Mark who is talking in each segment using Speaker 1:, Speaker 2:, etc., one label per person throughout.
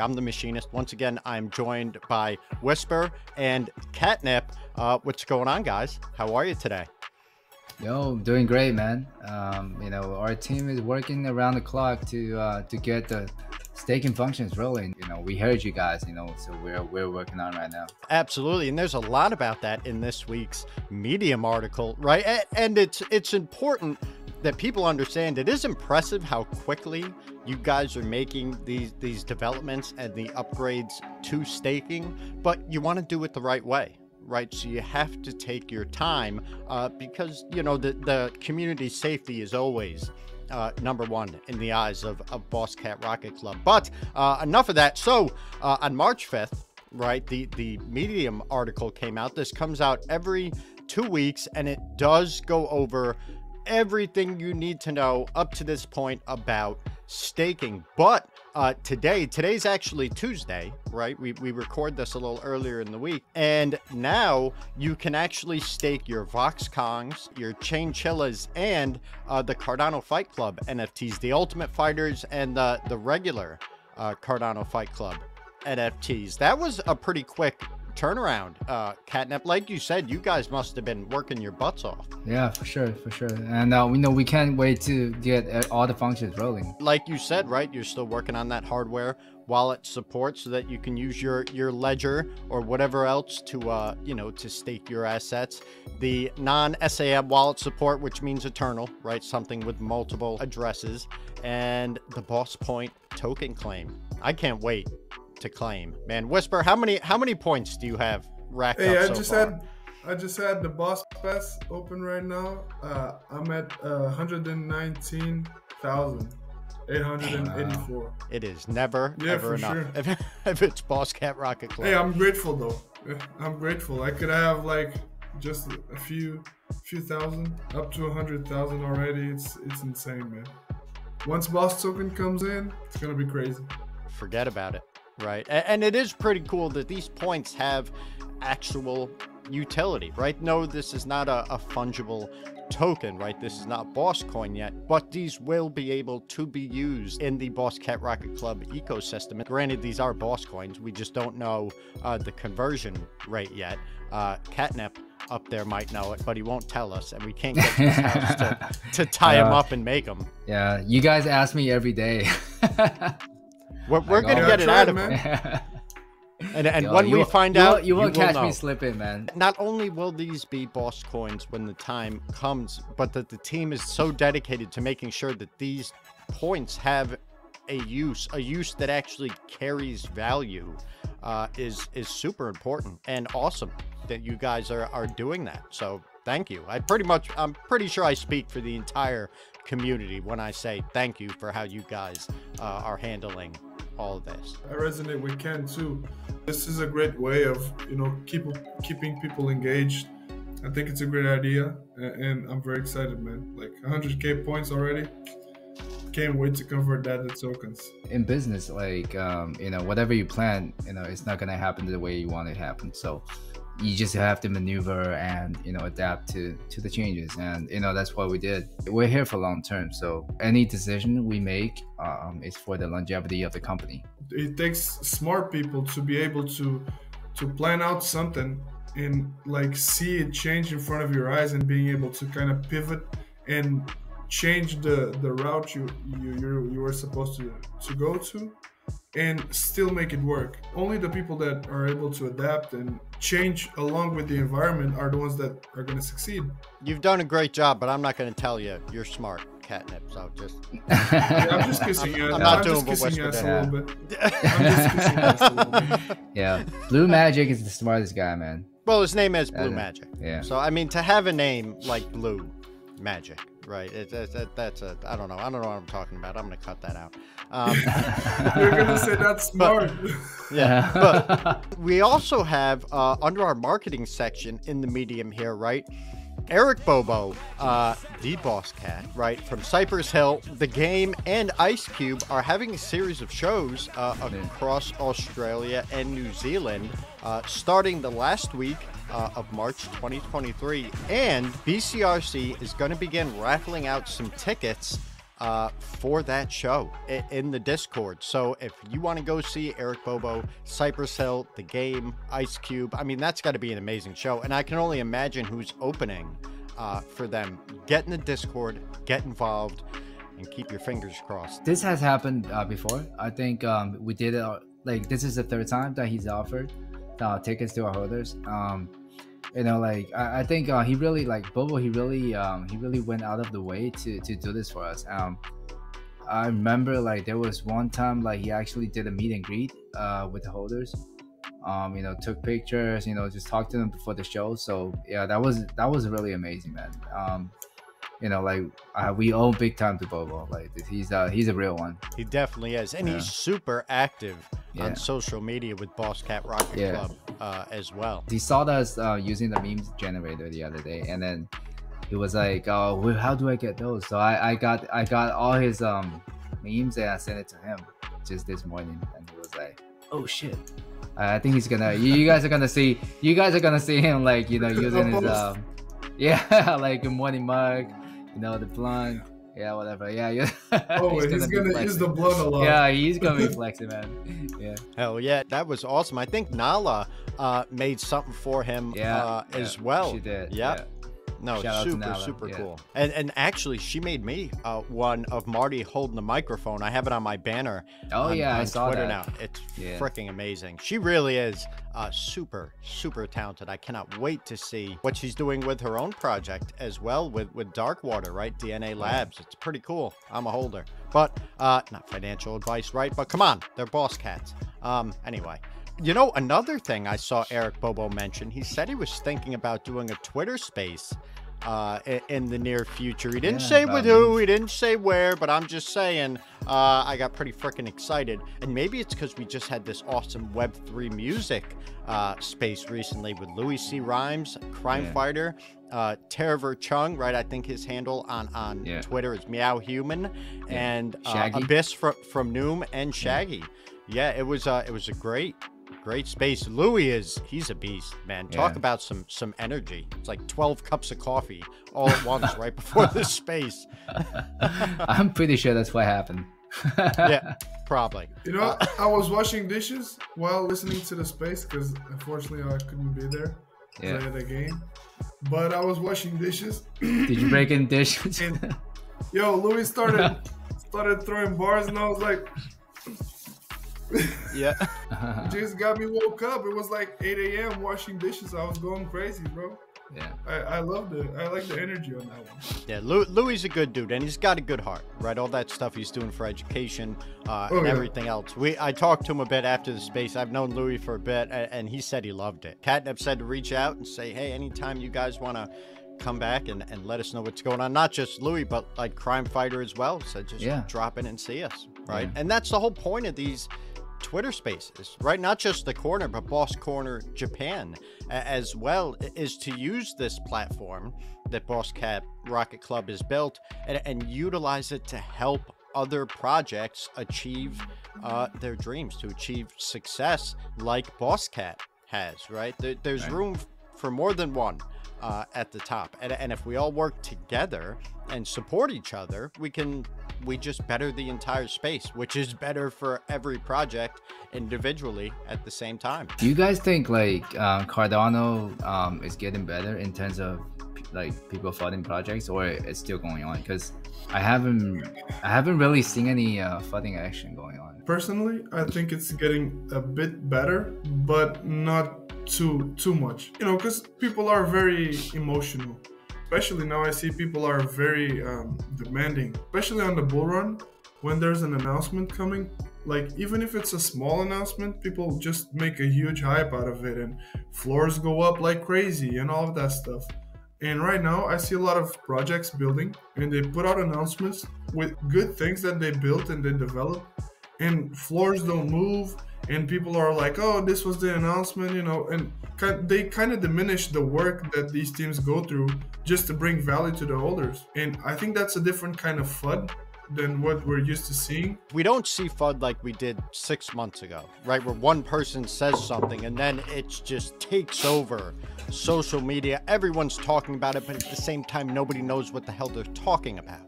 Speaker 1: I'm the Machinist. Once again, I'm joined by Whisper and Catnip. What's going on, guys? How are you today?
Speaker 2: Yo, doing great, man. You know, our team is working around the clock to get the staking functions rolling. You know, we heard you guys, you know, so we're working on right now.
Speaker 1: Absolutely, and there's a lot about that in this week's Medium article, right? And it's important that people understand. It is impressive how quickly you guys are making these developments and the upgrades to staking, but you want to do it the right way. Right, so you have to take your time because, you know, the community safety is always number one in the eyes of Boss Cat Rocket Club. But enough of that. So on March 5th, right, the Medium article came out. This comes out every 2 weeks, and it does go over everything you need to know up to this point about staking. But today's actually Tuesday, right? We record this a little earlier in the week, and now you can actually stake your Voxkongs, your Chainchillas, and the Cardano Fight Club NFTs, the Ultimate Fighters and the regular Cardano Fight Club NFTs. That was a pretty quick turnaround. Catnip, like you said, you guys must have been working your butts off.
Speaker 2: Yeah, for sure. And we know we can't wait to get all the functions rolling.
Speaker 1: Like you said, right, you're still working on that hardware wallet support so that you can use your ledger or whatever else to you know, to stake your assets. The non-SAM wallet support, which means eternal, right, something with multiple addresses, and the Boss Point token claim. I can't wait to claim, man. Whisper, how many points do you have racked up so far?
Speaker 3: I just had the Boss Pass open right now. I'm at 119,884.
Speaker 1: It is never ever enough.
Speaker 3: Sure.
Speaker 1: If it's Boss Cat Rocket Club.
Speaker 3: Hey, I'm grateful though. I'm grateful. I could have like just a few thousand, up to 100,000 already. It's insane, man. Once Boss token comes in, it's gonna be crazy.
Speaker 1: Forget about it. Right, and it is pretty cool that these points have actual utility, right? No, this is not a fungible token, right? This is not Boss Coin yet, but these will be able to be used in the Boss Cat Rocket Club ecosystem. And granted, these are Boss Coins. We just don't know the conversion rate yet. Catnip up there might know it, but he won't tell us, and we can't get to his house to tie him up and make him.
Speaker 2: Yeah, you guys ask me every day.
Speaker 1: We're gonna get it out of him. And when we find out,
Speaker 2: you won't catch me slipping, man.
Speaker 1: Not only will these be Boss Coins when the time comes, but that the team is so dedicated to making sure that these points have a use that actually carries value, is super important and awesome that you guys are doing that. So thank you. I'm pretty sure I speak for the entire community when I say thank you for how you guys are handling all of this.
Speaker 3: I resonate with Ken too. This is a great way of, you know, keeping people engaged. I think it's a great idea, and I'm very excited, man. Like 100K points already. Can't wait to convert that to tokens.
Speaker 2: In business, like you know, whatever you plan, you know, it's not gonna happen the way you want it to happen. So you just have to maneuver and, you know, adapt to the changes, and, you know, that's what we did. We're here for long term, so any decision we make is for the longevity of the company.
Speaker 3: It takes smart people to be able to plan out something and like see it change in front of your eyes, and being able to kind of pivot and change the route you were supposed to go to, and still make it work. Only the people that are able to adapt and change along with the environment are the ones that are going to succeed.
Speaker 1: You've done a great job, but I'm not going to tell you you're smart, Catnip. So just
Speaker 3: yeah, I'm just kissing you.
Speaker 1: I'm not doing
Speaker 3: just kissing
Speaker 1: what
Speaker 3: you
Speaker 1: Whisper
Speaker 3: a little bit. I'm just kissing you a little bit.
Speaker 2: Yeah, Blue Magic is the smartest guy, man.
Speaker 1: Well, his name is Blue Magic.
Speaker 2: Yeah.
Speaker 1: So I mean, to have a name like Blue Magic, right? That's a I don't know what I'm talking about. I'm gonna cut that out.
Speaker 3: You're gonna say that's smart.
Speaker 1: Yeah, but we also have under our marketing section in the Medium here, right? Eric Bobo, the Boss Cat, right, from Cypress Hill, The Game, and Ice Cube are having a series of shows across Australia and New Zealand, starting the last week of March 2023. And BCRC is going to begin raffling out some tickets for that show in the Discord. So if you want to go see Eric Bobo, Cypress Hill, The Game, Ice Cube, I mean, that's got to be an amazing show. And I can only imagine who's opening for them. Get in the Discord, get involved, and keep your fingers crossed.
Speaker 2: This has happened before. I think we did it, like, this is the third time that he's offered tickets to our holders. You know, like, I think he really, like, Bobo, he really went out of the way to do this for us. I remember, like, there was one time, like, he actually did a meet and greet with the holders. You know, took pictures, you know, just talked to them before the show. So yeah, that was really amazing, man. You know, like, we owe big time to Bobo. Like, he's a real one.
Speaker 1: He definitely is, and he's super active on social media with Boss Cat Rocket Club as well.
Speaker 2: He saw us using the memes generator the other day, and then he was like, "Oh, well, how do I get those?" So I got all his memes, and I sent it to him just this morning, and he was like, "Oh shit." I think he's gonna. You guys are gonna see him, like, you know, using his like, a morning mug, you know, the blunt, whatever. Yeah.
Speaker 3: Oh, he's gonna use the blunt a lot.
Speaker 2: Yeah, he's gonna be flexing, man. Yeah.
Speaker 1: Hell yeah, that was awesome. I think Nala made something for him as well.
Speaker 2: She did.
Speaker 1: Yeah. No, super cool. And actually, she made me one of Marty holding the microphone. I have it on my banner.
Speaker 2: Oh,
Speaker 1: on
Speaker 2: I saw
Speaker 1: Twitter
Speaker 2: that.
Speaker 1: now. It's freaking amazing. She really is super talented. I cannot wait to see what she's doing with her own project as well with Darkwater, right? DNA Labs. It's pretty cool. I'm a holder. But not financial advice, right? But come on, they're boss cats. Anyway. You know, another thing I saw Eric Bobo mention, he said he was thinking about doing a Twitter space in the near future. He didn't say with who, he didn't say where, but I'm just saying I got pretty freaking excited. And maybe it's because we just had this awesome Web3 music space recently with Louis C. Rhymes, Crime Fighter, Teraver Chung, right? I think his handle on Twitter is Meow Human, and Abyss from Noom and Shaggy. Yeah, it was a great space. Louis he's a beast, man. Talk about some energy. It's like 12 cups of coffee all at once right before this space.
Speaker 2: I'm pretty sure that's what happened.
Speaker 1: Yeah, probably.
Speaker 3: You know, I was washing dishes while listening to the space because unfortunately I couldn't be there. I had a game. But I was washing dishes.
Speaker 2: Did you break in dishes?
Speaker 3: And, Louis started throwing bars, and I was like,
Speaker 1: yeah.
Speaker 3: Just got me woke up. It was like 8 a.m. washing dishes. I was going crazy, bro.
Speaker 2: Yeah.
Speaker 3: I loved it. I like the energy on that one.
Speaker 1: Yeah, Louis is a good dude, and he's got a good heart, right? All that stuff he's doing for education and everything else. I talked to him a bit after the space. I've known Louis for a bit, and he said he loved it. Catnip said to reach out and say, hey, anytime you guys want to come back and let us know what's going on. Not just Louis, but like Crime Fighter as well. So just drop in and see us, right? And that's the whole point of these Twitter spaces, right? Not just the corner, but Boss Corner Japan as well, is to use this platform that Boss Cat Rocket Club has built and utilize it to help other projects achieve their dreams, to achieve success like Boss Cat has, right? There's room for more than one at the top, and if we all work together and support each other, we just better the entire space, which is better for every project individually at the same time.
Speaker 2: Do you guys think like Cardano is getting better in terms of like people funding projects, or it's still going on? Because I haven't really seen any funding action going on.
Speaker 3: Personally, I think it's getting a bit better, but not too much. You know, because people are very emotional. Especially now, I see people are very demanding, especially on the bull run. When there's an announcement coming, like even if it's a small announcement, people just make a huge hype out of it, and floors go up like crazy and all of that stuff. And right now, I see a lot of projects building, and they put out announcements with good things that they built and they developed, and floors don't move, and people are like, oh, this was the announcement, you know, and they kind of diminish the work that these teams go through just to bring value to the holders. And I think that's a different kind of FUD than what we're used to seeing.
Speaker 1: We don't see FUD like we did 6 months ago, right? Where one person says something and then it just takes over social media. Everyone's talking about it, but at the same time, nobody knows what the hell they're talking about.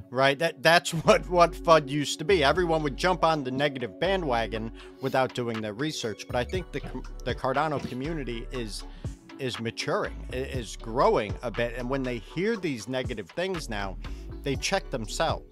Speaker 1: right? That's what FUD used to be. Everyone would jump on the negative bandwagon without doing their research. But I think the Cardano community is maturing, is growing a bit. And when they hear these negative things now, they check themselves,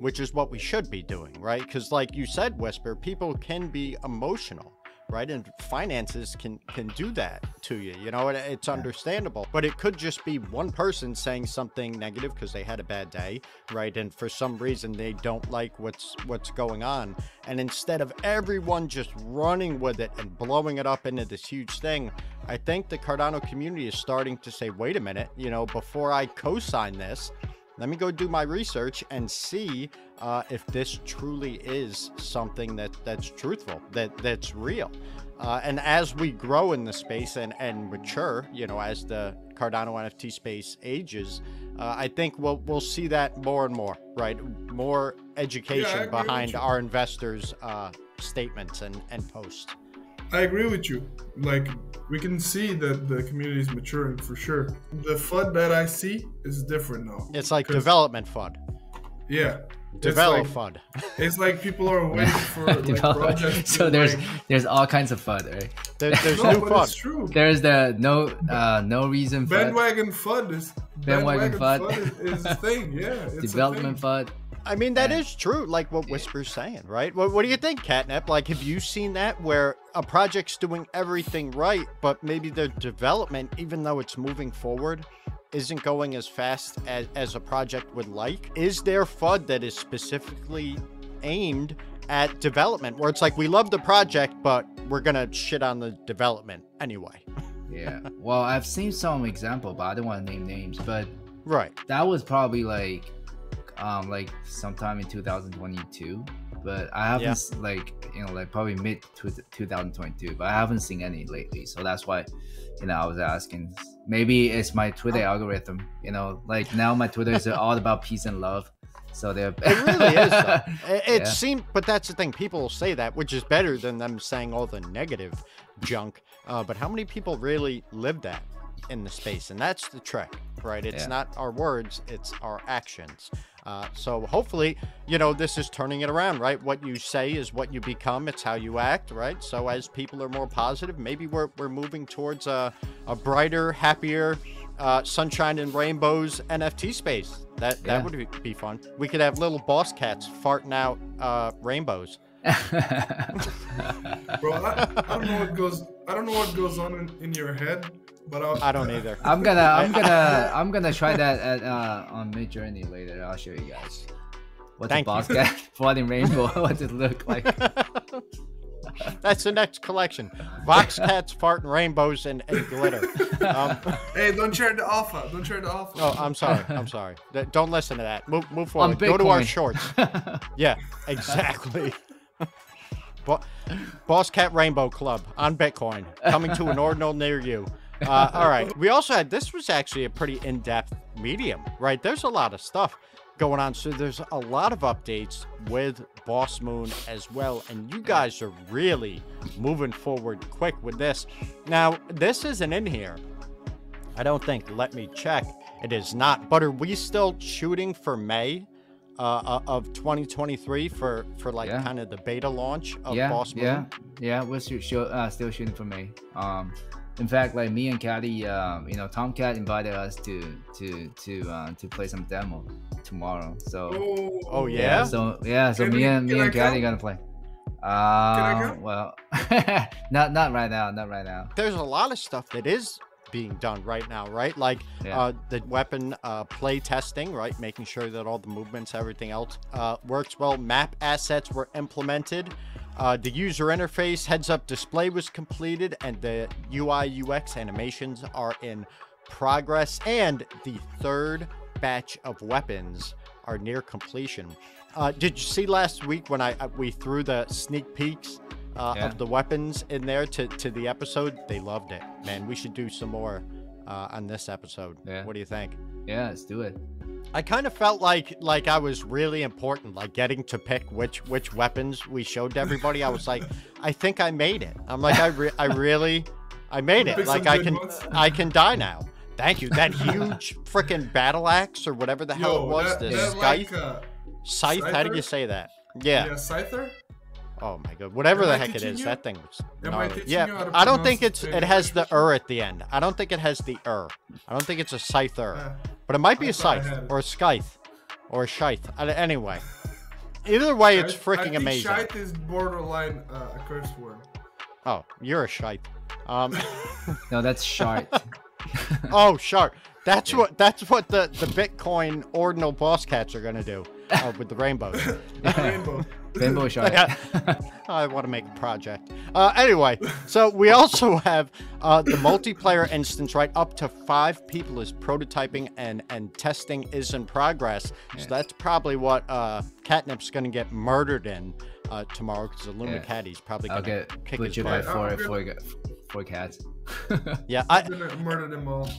Speaker 1: which is what we should be doing, right? Because like you said, Whisper, people can be emotional, right? And finances can do that to you, you know, it's understandable. But it could just be one person saying something negative because they had a bad day, right? And for some reason they don't like what's going on. And instead of everyone just running with it and blowing it up into this huge thing, I think the Cardano community is starting to say, wait a minute, you know, before I co-sign this, let me go do my research and see if this truly is something that's truthful, that's real. And as we grow in the space and mature, you know, as the Cardano NFT space ages, I think we'll see that more and more, right? More education behind our investors' statements and posts.
Speaker 3: I agree with you. Like, we can see that the community is maturing for sure. The FUD that I see is different now.
Speaker 1: It's like development FUD.
Speaker 3: Yeah.
Speaker 1: Develop FUD.
Speaker 3: It's like people are waiting for like, projects.
Speaker 2: So there's all kinds of FUD, right?
Speaker 1: There's new FUD.
Speaker 3: It's true.
Speaker 2: There's the no reason
Speaker 3: bandwagon FUD is
Speaker 2: FUD
Speaker 3: is a thing. Yeah. It's
Speaker 2: development FUD.
Speaker 1: I mean, that is true, like what Whisper's saying, right? What do you think, Catnip? Like, have you seen that where a project's doing everything right, but maybe the development, even though it's moving forward, isn't going as fast as a project would like? Is there FUD that is specifically aimed at development, where it's like, we love the project, but we're going to shit on the development anyway?
Speaker 2: Yeah. Well, I've seen some example, but I don't want to name names, but
Speaker 1: right.
Speaker 2: That was probably like sometime in 2022, but I haven't like probably mid 2022, but I haven't seen any lately. So that's why, you know, I was asking, maybe it's my Twitter algorithm, you know, like now my Twitter is all about peace and love. So they're
Speaker 1: it really is though. It seems, but that's the thing, people will say that, which is better than them saying all the negative junk. But how many people really live that in the space? And that's the trick, right? It's not our words, it's our actions. So hopefully, you know, this is turning it around, right? What you say is what you become. It's how you act, right? So as people are more positive, maybe we're moving towards a brighter, happier, sunshine and rainbows NFT space. That would be fun. We could have little boss cats farting out rainbows.
Speaker 3: Bro, I don't know what goes on in your head, but
Speaker 1: I don't either.
Speaker 2: I'm gonna try that at on Midjourney later. I'll show you guys what the boss cat flooding rainbow what it look like.
Speaker 1: That's the next collection. Vox cats farting rainbows and glitter.
Speaker 3: Hey, don't share the alpha. Don't share the alpha.
Speaker 1: Oh, I'm sorry. Don't listen to that. Move forward. Go to our shorts. Yeah, exactly. Boss Cat Rainbow Club on Bitcoin, coming to an ordinal near you. All right. We also had, this was actually a pretty in-depth medium, right? There's a lot of stuff going on. So there's a lot of updates with Boss Moon as well. And you guys are really moving forward quick with this. Now, this isn't in here, I don't think. Let me check. It is not. But are we still shooting for May of 2023 for like kind of the beta launch of Boss Moon?
Speaker 2: Yeah, we're still shooting for May. In fact, like me and Caddy, you know, Tomcat invited us to play some demo tomorrow. So
Speaker 1: oh yeah,
Speaker 2: so me and Caddy gonna play.
Speaker 3: Can I come?
Speaker 2: Well, not right now.
Speaker 1: There's a lot of stuff that is being done right now, right? Like the weapon play testing, right? Making sure that all the movements, everything else works well. Map assets were implemented. The user interface heads-up display was completed, and the UI UX animations are in progress, and the third batch of weapons are near completion. Did you see last week when we threw the sneak peeks of the weapons in there to the episode? They loved it, man. We should do some more on this episode. What do you think?
Speaker 2: Yeah, let's do it.
Speaker 1: I kind of felt like I was really important, like getting to pick which weapons we showed to everybody. I was like, I think I made it. I'm like, I made it. Like I can die now. Thank you. That huge freaking battle axe or whatever the hell it was. The scythe. Scythe? How do you say that? Yeah.
Speaker 3: Yeah, scyther?
Speaker 1: Oh my god. Whatever the heck it is, that thing was gnarly. Yeah, I don't think it has the at the end. I don't think it has the I don't think it's a scyther. But it might be a scythe or a scythe or a scythe. Anyway. Either way, it's freaking amazing.
Speaker 3: Scythe is borderline a curse word.
Speaker 1: Oh, you're a scythe.
Speaker 2: No, that's shite.
Speaker 1: Oh, shark. That's what the Bitcoin ordinal boss cats are gonna do with the rainbows.
Speaker 2: Rainbow shark.
Speaker 1: I want to make a project. Anyway, so we also have the multiplayer instance, right? Up to 5 people is prototyping and testing is in progress. So that's probably what Catnip's gonna get murdered in tomorrow, because Illumicati's probably gonna kick his butt.
Speaker 2: By four cats.
Speaker 1: Yeah,
Speaker 3: I'm gonna murder them all.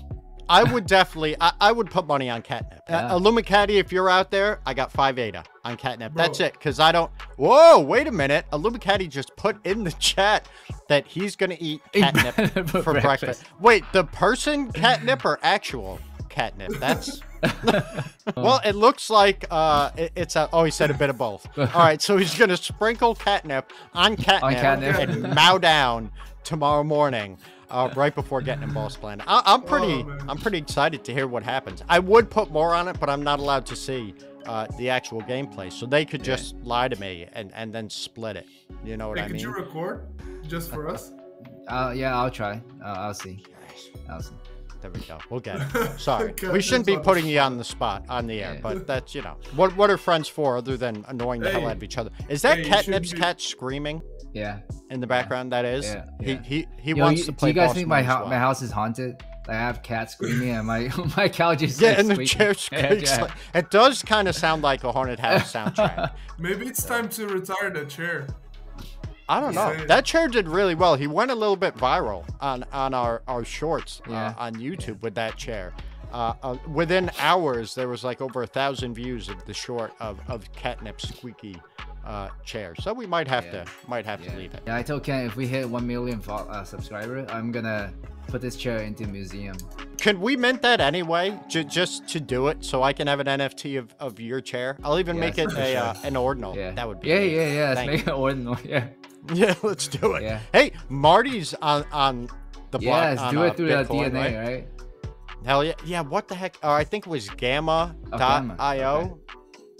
Speaker 1: I would definitely, I would put money on Catnip.
Speaker 2: Yeah.
Speaker 1: Illumicati, if you're out there, I got 5 ADA on Catnip. Bro. That's it, because I don't... Whoa, wait a minute. Illumicati just put in the chat that he's going to eat catnip for breakfast. Wait, the person catnip or actual catnip? That's... Well, it looks like it's a... Oh, he said a bit of both. All right, so he's going to sprinkle catnip on catnip and mow down tomorrow morning. Right before getting in Boss Planet. I'm pretty excited to hear what happens. I would put more on it, but I'm not allowed to see the actual gameplay, so they could just lie to me and then split it. You know what I mean?
Speaker 3: Could you record just for us?
Speaker 2: Yeah, I'll try. I'll see.
Speaker 1: There we go. We'll get it. Sorry, we shouldn't be putting you on the spot on the air, but that's, you know, what are friends for other than annoying the hell out of each other? Is that Catnip's cat screaming?
Speaker 2: Yeah.
Speaker 1: In the background, that is.
Speaker 2: Yeah.
Speaker 1: He wants to play.
Speaker 2: Do you guys think my house is haunted? I have cats screaming and my couch is
Speaker 1: and the chair squeaks. Like, it does kind of sound like a haunted house soundtrack.
Speaker 3: Maybe it's time to retire the chair.
Speaker 1: I don't know. That chair did really well. He went a little bit viral on our shorts on YouTube with that chair. Within hours, there was like over 1,000 views of the short of Catnip's squeaky chair. So we might have to leave it.
Speaker 2: Yeah, I told Ken if we hit 1 million subscribers, I'm gonna put this chair into a museum.
Speaker 1: Can we mint that anyway, just to do it, so I can have an NFT of your chair? I'll even make it an ordinal.
Speaker 2: Yeah.
Speaker 1: That would be
Speaker 2: yeah. Let's make it ordinal. Yeah,
Speaker 1: let's do it.
Speaker 2: Yeah.
Speaker 1: Hey, Marty's on the block.
Speaker 2: Yeah, let's do it through
Speaker 1: Bitcoin,
Speaker 2: the DNA, right?
Speaker 1: Hell yeah. Yeah, what the heck? I think it was Gamma.io.
Speaker 2: Okay.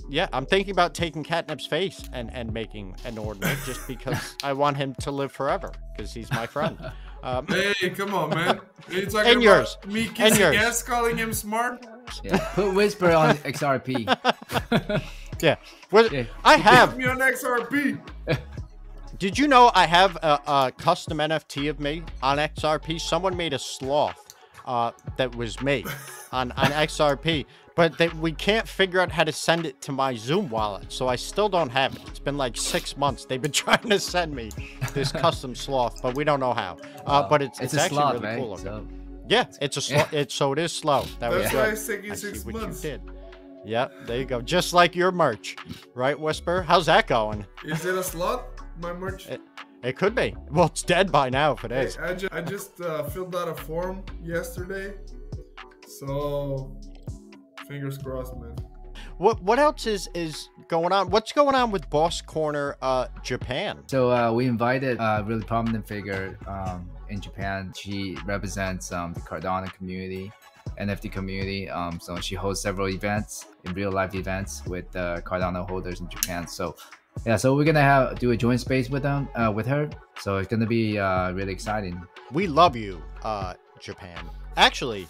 Speaker 1: Yeah, I'm thinking about taking Catnip's face and making an ordinal just because I want him to live forever, because he's my friend.
Speaker 3: Hey, come on, man. You're talking
Speaker 1: and yours.
Speaker 3: About me kissing ass, calling him smart?
Speaker 2: Yeah. Put Whisper on XRP.
Speaker 1: Yeah. I have.
Speaker 3: Put me on XRP.
Speaker 1: Did you know I have a custom NFT of me on XRP? Someone made a sloth that was me on XRP. But we can't figure out how to send it to my Zoom wallet, so I still don't have it. It's been like 6 months. They've been trying to send me this custom sloth, but we don't know how. But it's actually
Speaker 2: sloth,
Speaker 1: really cool.
Speaker 2: So...
Speaker 1: Yeah, it's a sloth. So it is slow.
Speaker 3: That's why it's taking
Speaker 1: I see
Speaker 3: 6
Speaker 1: what
Speaker 3: months.
Speaker 1: you did. Yeah, there you go. Just like your merch, right, Whisper? How's that going?
Speaker 3: Is it a sloth, my merch?
Speaker 1: It could be. Well, it's dead by now if it is.
Speaker 3: Hey, I just filled out a form yesterday, so... Fingers crossed, man.
Speaker 1: What else is going on? What's going on with Boss Corner Japan?
Speaker 2: So we invited a really prominent figure in Japan. She represents the Cardano community, NFT community. So she hosts several events, in real life events with Cardano holders in Japan. So yeah, so we're gonna do a joint space with them, with her. So it's gonna be really exciting.
Speaker 1: We love you, Japan. Actually,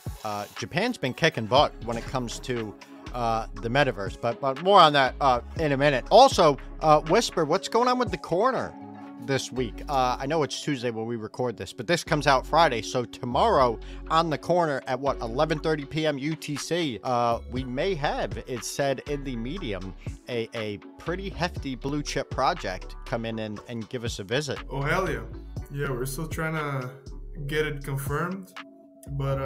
Speaker 1: Japan's been kicking butt when it comes to the metaverse, but more on that in a minute. Also, Whisper, what's going on with the corner this week? I know it's Tuesday when we record this, but this comes out Friday. So tomorrow on the corner at 11:30 p.m. UTC, we may have, it said in the Medium, a pretty hefty blue chip project come in and give us a visit.
Speaker 3: Oh, hell yeah. Yeah, we're still trying to get it confirmed. But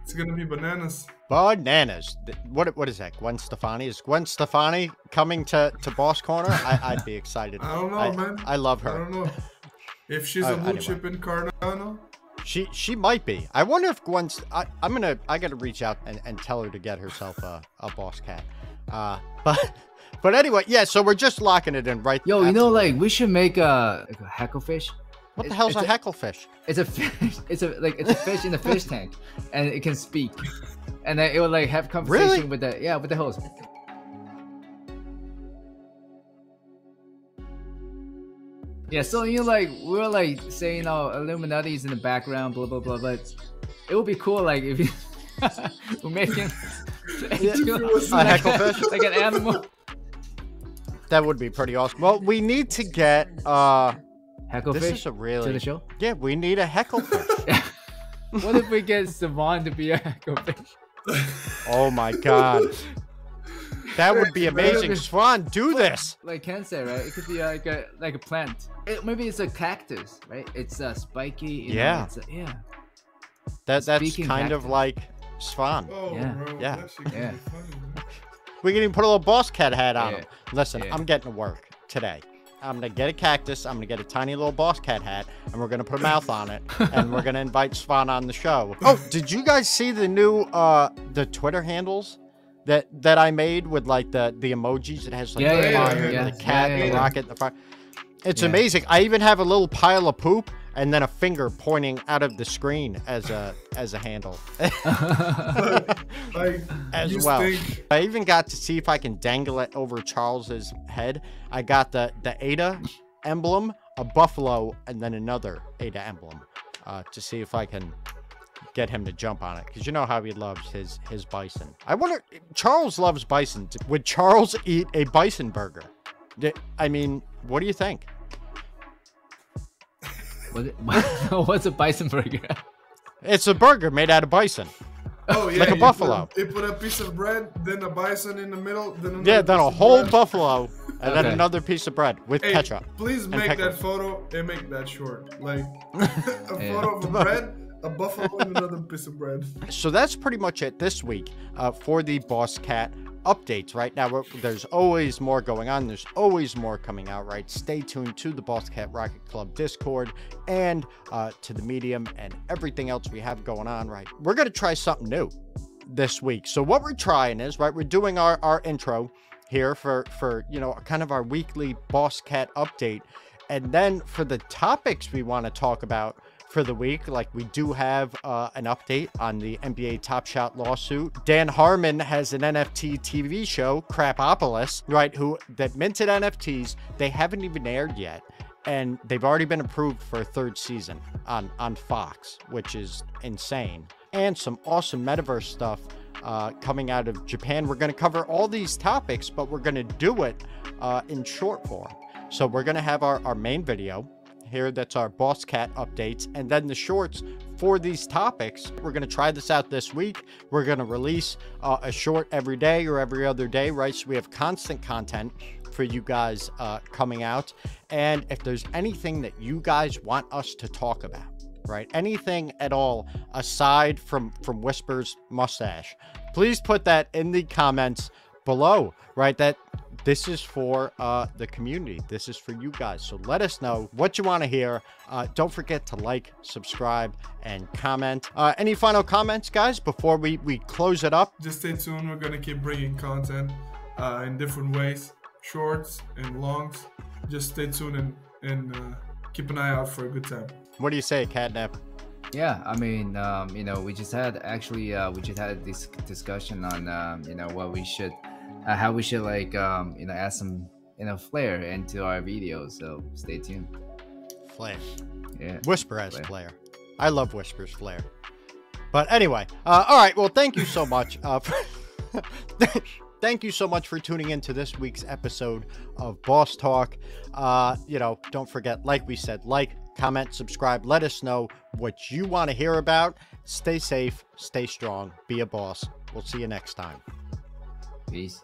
Speaker 3: it's gonna be bananas.
Speaker 1: Bananas. What is that? Gwen Stefani? Is Gwen Stefani coming to Boss Corner? I'd be excited.
Speaker 3: I don't know, man.
Speaker 1: I love her.
Speaker 3: I don't know. If she's a blue chip in Cardano,
Speaker 1: She might be. I wonder if Gwen's. I gotta reach out and tell her to get herself a boss cat. But anyway, yeah. So we're just locking it in, right?
Speaker 2: Yo, you know, like we should make a hecklefish.
Speaker 1: What the hell's a hecklefish?
Speaker 2: It's a fish. It's a fish in a fish tank, and it can speak, and then it will like have conversation with the host. Yeah, so you like we're like saying Illuminati's in the background, blah blah blah, but it would be cool like if you we make him into
Speaker 1: a hecklefish,
Speaker 2: like an animal.
Speaker 1: That would be pretty awesome. Well, we need to get
Speaker 2: hecklefish
Speaker 1: this is a really
Speaker 2: to the show.
Speaker 1: Yeah, we need a hecklefish.
Speaker 2: What if we get Savon to be a hecklefish?
Speaker 1: Oh my god. That would be amazing. Swan, do this.
Speaker 2: Like Ken said, right? It could be like a plant. Maybe it's a cactus, right? It's spiky.
Speaker 1: Yeah.
Speaker 2: Yeah.
Speaker 1: That's
Speaker 2: Speaking
Speaker 1: kind of
Speaker 2: cactus.
Speaker 1: like Swan.
Speaker 3: Oh,
Speaker 2: Yeah.
Speaker 3: bro,
Speaker 1: Yeah.
Speaker 3: that shit can be funny, man.
Speaker 1: We can even put a little boss cat hat on him. Listen,
Speaker 2: Yeah.
Speaker 1: I'm getting to work today. I'm gonna get a cactus. I'm gonna get a tiny little boss cat hat, and we're gonna put a mouth on it, and we're gonna invite Swan on the show. Oh, did you guys see the new the Twitter handles that I made with like the emojis? It has like
Speaker 2: Yeah,
Speaker 1: the
Speaker 2: yeah,
Speaker 1: fire,
Speaker 3: yeah,
Speaker 1: the cat,
Speaker 2: yeah,
Speaker 1: the
Speaker 2: yeah.
Speaker 1: rocket, the fire. It's
Speaker 2: Yeah.
Speaker 1: amazing. I even have a little pile of poop and then a finger pointing out of the screen as a handle.
Speaker 3: Like,
Speaker 1: As
Speaker 3: you
Speaker 1: well.
Speaker 3: think-
Speaker 1: I even got to see if I can dangle it over Charles's head. I got the Ada emblem, a buffalo, and then another Ada emblem to see if I can get him to jump on it, because you know how he loves his bison. I wonder, Charles loves bison. Would Charles eat a bison burger? I mean, what do you think?
Speaker 2: What's a bison burger?
Speaker 1: It's a burger made out of bison.
Speaker 3: Oh yeah,
Speaker 1: Like a
Speaker 3: you
Speaker 1: buffalo.
Speaker 3: You put a piece of bread, then a bison in the middle, then another
Speaker 1: Yeah, then
Speaker 3: piece
Speaker 1: a
Speaker 3: of
Speaker 1: whole
Speaker 3: bread.
Speaker 1: buffalo, and then
Speaker 2: Okay.
Speaker 1: another piece of bread with
Speaker 3: Hey,
Speaker 1: ketchup.
Speaker 3: please make
Speaker 1: pickles.
Speaker 3: that photo and make that short. Like a photo of a bread, a buffalo, and another piece of bread.
Speaker 1: So that's pretty much it this week for the Boss Cat updates. Right now, there's always more going on. There's always more coming out, right? Stay tuned to the Boss Cat Rocket Club Discord and to the Medium and everything else we have going on, right? We're going to try something new this week. So what we're trying is, right, we're doing our intro here for you know, kind of our weekly Boss Cat update. And then for the topics we want to talk about for the week, like we do have an update on the NBA Top Shot lawsuit. Dan Harmon has an NFT TV show, Crapopolis, right, that minted NFTs. They haven't even aired yet, and they've already been approved for a third season on Fox, which is insane. And some awesome metaverse stuff coming out of Japan. We're going to cover all these topics, but we're going to do it in short form. So we're going to have our main video here, that's our Boss Cat updates, and then the shorts for these topics. We're going to try this out this week. We're going to release a short every day or every other day, right? So we have constant content for you guys coming out. And if there's anything that you guys want us to talk about, right, anything at all aside from Whisper's mustache, please put that in the comments below, right? That this is for the community. This is for you guys. So let us know what you want to hear. Don't forget to like, subscribe, and comment. Any final comments, guys, before we close it up?
Speaker 3: Just stay tuned. We're gonna keep bringing content in different ways, shorts and longs. Just stay tuned and keep an eye out for a good time.
Speaker 1: What do you say, Catnap?
Speaker 2: Yeah, I mean, you know, we just had this discussion on, you know, what we should, how we should like, you know, add some, you know, flair into our videos. So stay tuned.
Speaker 1: Flair.
Speaker 2: Yeah.
Speaker 1: Whisper has flair. I love Whisper's flair. But anyway, all right. Well, thank you so much. Thank you so much for tuning in to this week's episode of Boss Talk. You know, don't forget, like we said, like, comment, subscribe. Let us know what you want to hear about. Stay safe, stay strong, be a boss. We'll see you next time.
Speaker 2: Peace.